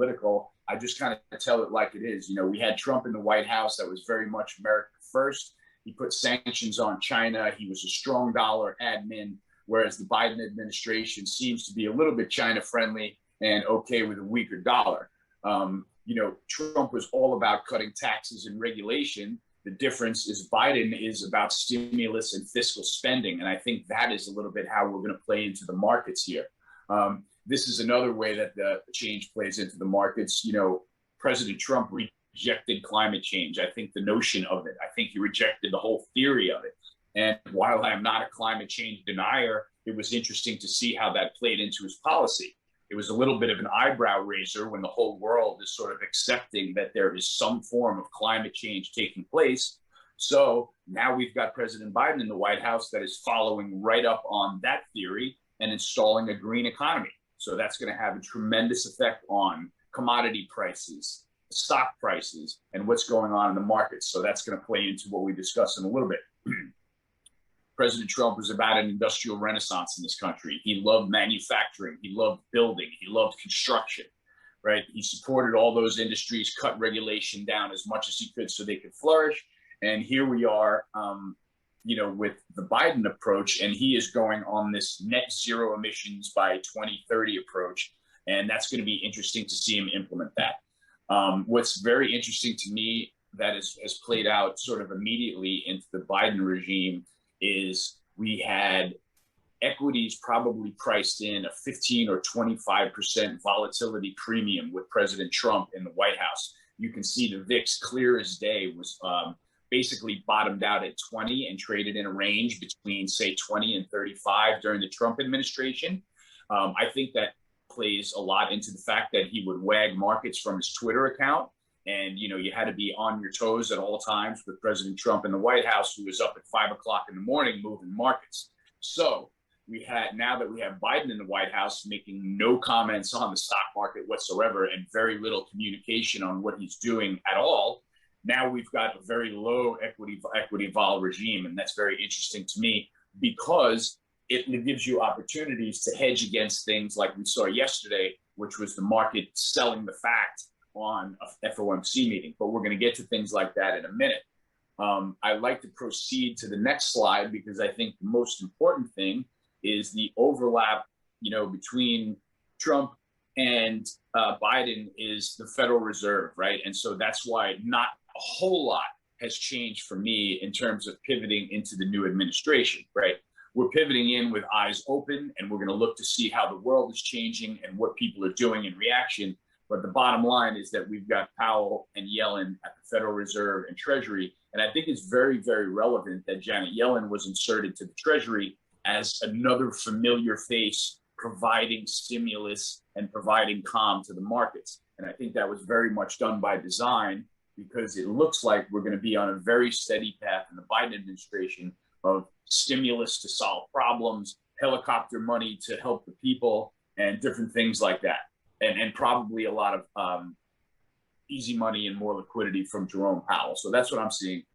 political. I just kind of tell it like it is. We had Trump in the White House that was very much America first. He put sanctions on China. He was a strong dollar admin, whereas the Biden administration seems to be a little bit China friendly and okay with a weaker dollar. Trump was all about cutting taxes and regulation. The difference is Biden is about stimulus and fiscal spending. And I think that is a little bit how we're going to play into the markets here. This is another way that the change plays into the markets. President Trump rejected climate change. I think the notion of it, I think he rejected the whole theory of it. And while I'm not a climate change denier, it was interesting to see how that played into his policy. It was a little bit of an eyebrow raiser when the whole world is sort of accepting that there is some form of climate change taking place. So now we've got President Biden in the White House that is following right up on that theory and installing a green economy. So that's going to have a tremendous effect on commodity prices, stock prices, and what's going on in the markets. So that's going to play into what we discuss in a little bit. President Trump was about an industrial renaissance in this country. He loved manufacturing. He loved building. He loved construction, right? He supported all those industries, cut regulation down as much as he could so they could flourish. And here we are, with the Biden approach, and he is going on this net zero emissions by 2030 approach. And that's going to be interesting to see him implement that. What's very interesting to me that has played out sort of immediately into the Biden regime is we had equities probably priced in a 15 or 25% volatility premium with President Trump in the White House. You can see the VIX clear as day was basically bottomed out at 20 and traded in a range between, say, 20 and 35 during the Trump administration. I think that plays a lot into the fact that he would wag markets from his Twitter account. And, you had to be on your toes at all times with President Trump in the White House, who was up at 5 o'clock in the morning moving markets. So now that we have Biden in the White House making no comments on the stock market whatsoever and very little communication on what he's doing at all, now we've got a very low equity vol regime. And that's very interesting to me because it gives you opportunities to hedge against things like we saw yesterday, which was the market selling the fact on a FOMC meeting, but we're going to get to things like that in a minute. I'd like to proceed to the next slide because I think the most important thing is the overlap, between Trump and Biden is the Federal Reserve, right? And so that's why not a whole lot has changed for me in terms of pivoting into the new administration, right? We're pivoting in with eyes open, and we're going to look to see how the world is changing and what people are doing in reaction. But the bottom line is that we've got Powell and Yellen at the Federal Reserve and Treasury. And I think it's very, very relevant that Janet Yellen was inserted to the Treasury as another familiar face providing stimulus and providing calm to the markets. And I think that was very much done by design because it looks like we're going to be on a very steady path in the Biden administration of stimulus to solve problems, helicopter money to help the people, and different things like that. And probably a lot of easy money and more liquidity from Jerome Powell. So that's what I'm seeing.